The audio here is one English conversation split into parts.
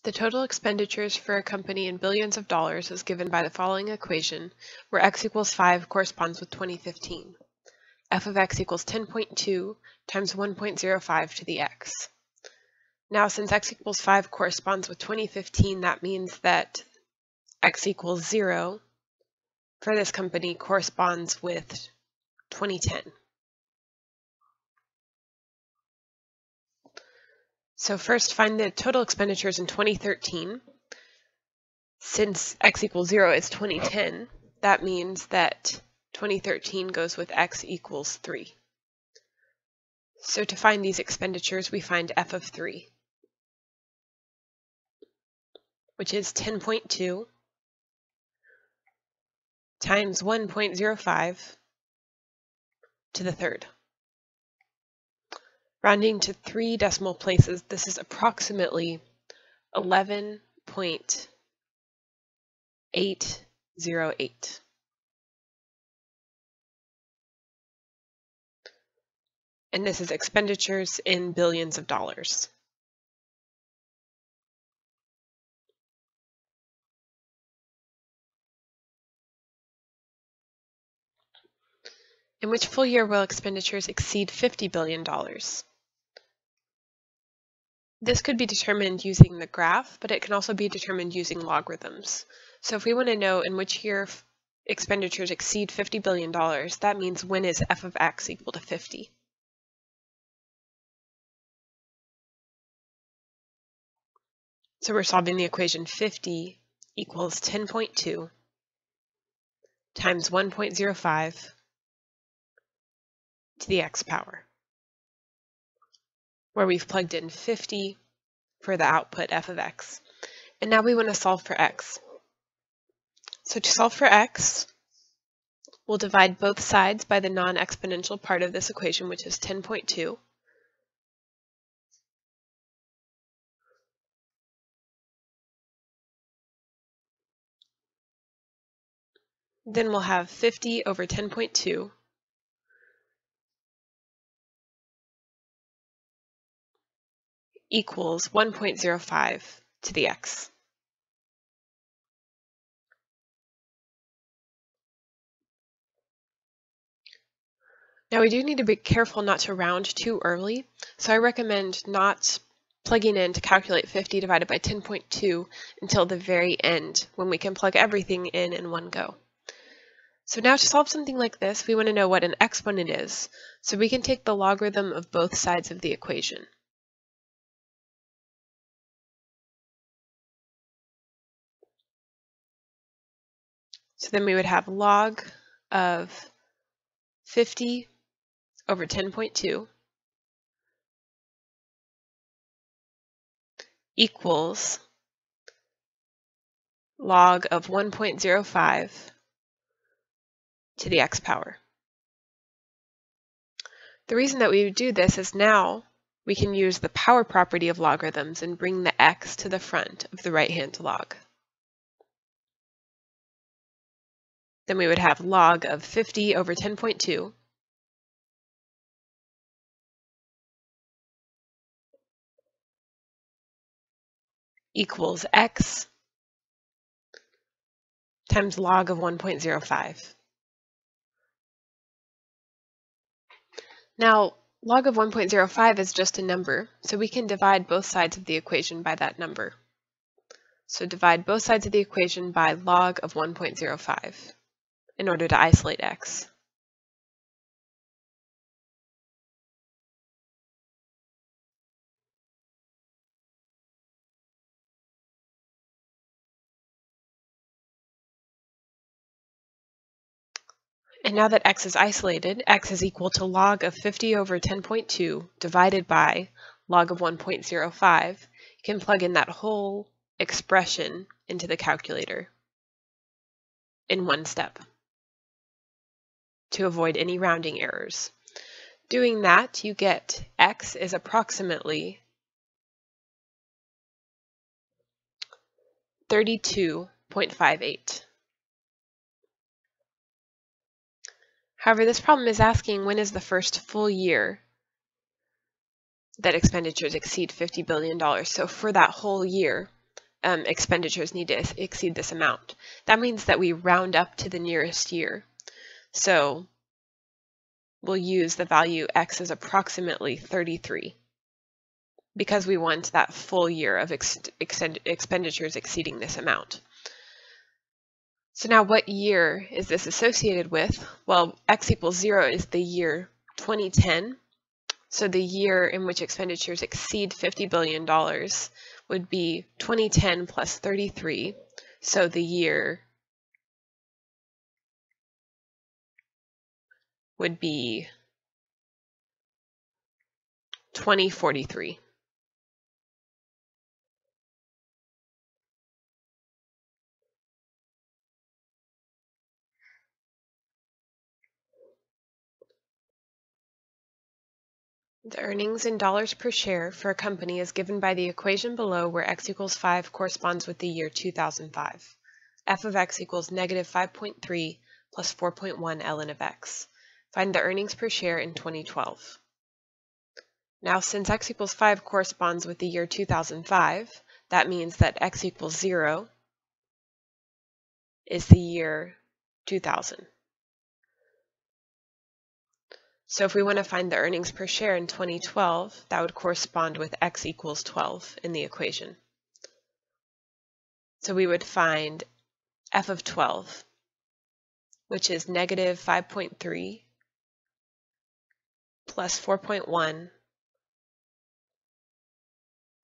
The total expenditures for a company in billions of dollars is given by the following equation, where x equals 5 corresponds with 2015. F of x equals 10.2 times 1.05 to the x. Now, since x equals 5 corresponds with 2015, that means that x equals 0 for this company corresponds with 2010. So first, find the total expenditures in 2013. Since x equals 0 is 2010, that means that 2013 goes with x equals 3. So to find these expenditures, we find f of 3, which is 10.2 times 1.05 to the third. Rounding to 3 decimal places, this is approximately 11.808. And this is expenditures in billions of dollars. In which full year will expenditures exceed $50 billion? This could be determined using the graph, but it can also be determined using logarithms. So if we want to know in which year expenditures exceed $50 billion, that means when is f of x equal to 50? So we're solving the equation 50 equals 10.2 times 1.05 to the x power, where we've plugged in 50 for the output f of x. And now we want to solve for x. So to solve for x, we'll divide both sides by the non-exponential part of this equation, which is 10.2. Then we'll have 50 over 10.2 equals 1.05 to the x. Now we do need to be careful not to round too early, so I recommend not plugging in to calculate 50 divided by 10.2 until the very end, when we can plug everything in one go. So now to solve something like this, we want to know what an exponent is, so we can take the logarithm of both sides of the equation. So then we would have log of 50 over 10.2 equals log of 1.05 to the x power. The reason that we would do this is now we can use the power property of logarithms and bring the x to the front of the right-hand log. Then we would have log of 50 over 10.2 equals x times log of 1.05. Now, log of 1.05 is just a number, so we can divide both sides of the equation by that number. So divide both sides of the equation by log of 1.05 in order to isolate x. And now that x is isolated, x is equal to log of 50 over 10.2 divided by log of 1.05. You can plug in that whole expression into the calculator in one step to avoid any rounding errors. Doing that, you get x is approximately 32.58. However, this problem is asking when is the first full year that expenditures exceed $50 billion. So for that whole year, expenditures need to exceed this amount. That means that we round up to the nearest year. So we'll use the value x as approximately 33 because we want that full year of expenditures exceeding this amount. So now what year is this associated with? Well, x equals 0 is the year 2010. So the year in which expenditures exceed $50 billion would be 2010 plus 33. So the year would be 2043. The earnings in dollars per share for a company is given by the equation below where x equals 5 corresponds with the year 2005. F of x equals negative 5.3 plus 4.1 ln of x. Find the earnings per share in 2012. Now, since x equals 5 corresponds with the year 2005, that means that x equals 0 is the year 2000. So if we want to find the earnings per share in 2012, that would correspond with x equals 12 in the equation. So we would find f of 12, which is negative 5.3 plus 4.1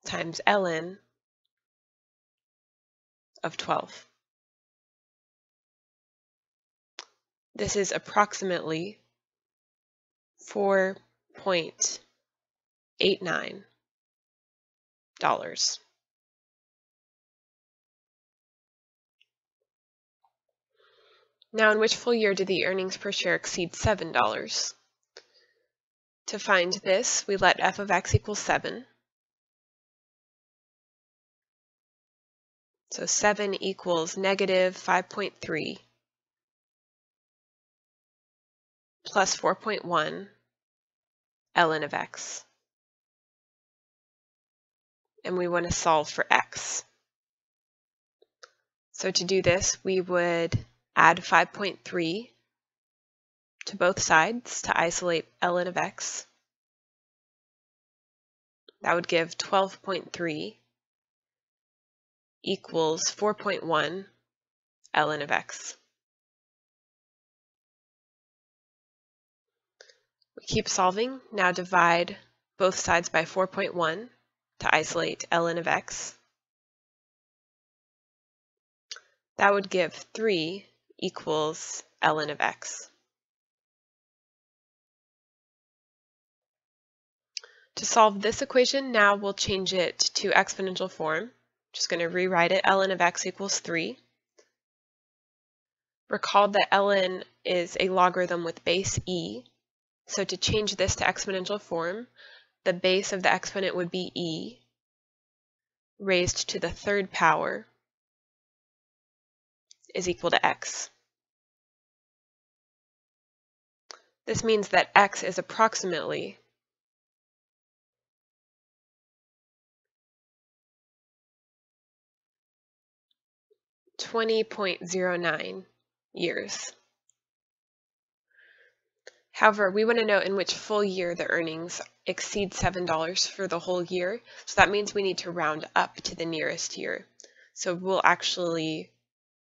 times ln of 12. This is approximately 4.89 dollars. Now, in which full year did the earnings per share exceed $7? To find this, we let f of x equal 7. So 7 equals negative 5.3 plus 4.1 ln of x. And we want to solve for x. So to do this, we would add 5.3 to both sides to isolate ln of x. That would give 12.3 equals 4.1 ln of x. We keep solving. Now divide both sides by 4.1 to isolate ln of x. That would give 3 equals ln of x. To solve this equation, now we'll change it to exponential form. Just going to rewrite it. Ln of x equals 3. Recall that ln is a logarithm with base e. So to change this to exponential form, the base of the exponent would be e raised to the third power is equal to x. This means that x is approximately 20.09 years. However, we want to know in which full year the earnings exceed $7 for the whole year. So that means we need to round up to the nearest year. So we'll actually,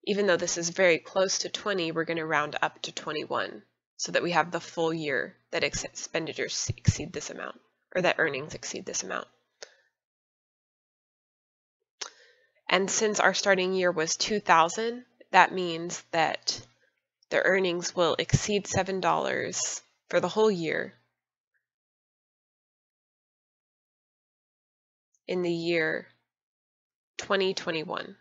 even though this is very close to 20, we're going to round up to 21 so that we have the full year that expenditures exceed this amount, or that earnings exceed this amount. And since our starting year was 2000, that means that the earnings will exceed $7 for the whole year in the year 2021.